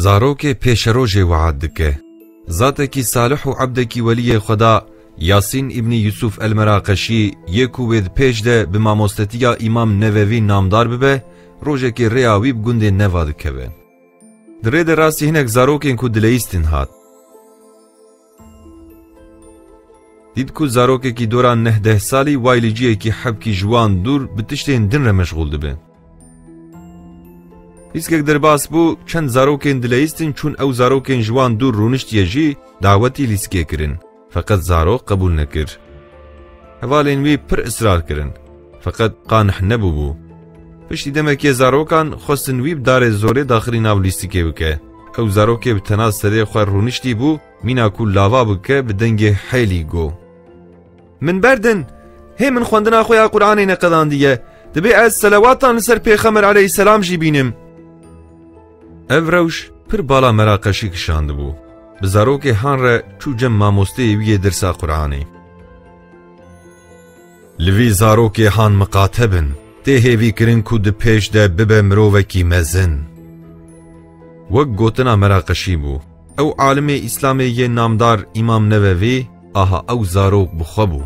زاروک پیشروج وعد دکه ذاتکی صالح و عبدکی ولی خدا یاسین ابن یوسف المراقشی یکو بید پیش ده به ماموستتیا امام نووی نامدار ببه روژه که ریاوی بگنده نواد که به دره ده راستی هنک زاروکین که دلیستین هات دید که زاروکه کی دوران 19 سالی وایلیجیه کی حب کی جوان دور بتشتین دن را مشغول دبه ایسکک در باس بو چند زاروکین دلیستین چون او زاروکین جوان دور رونشتیه جی دعوتی لیسکه کرن فقط زاروک قبول نکر حوالین وی پر اصرار کرن فقط قانح نبو بو پشتی دمکی زاروکان خواستن وی بدار زوره داخلی ناو لیسکه بکه او زاروکه بتناز سره خواه رونشتی بو مینا کل لاوا بکه بدنگ حیلی گو من بردن هی من خواندنا خویا قرآنی نقدان دیگه دبی از سلواتان لسر پیغمبر علیه السلام جی بینم او روش پر بالا مراقشی کشاند بو بزاروک هان را چو جم ماموسته وی درس قرآنی لوی زاروک هان مقاتبن ده هیوی کرن کود پیش ده ببه مرووکی مزن وک گوتنا مراقشی بو او عالم اسلامی یه نامدار امام نووی آها او زاروک بخبو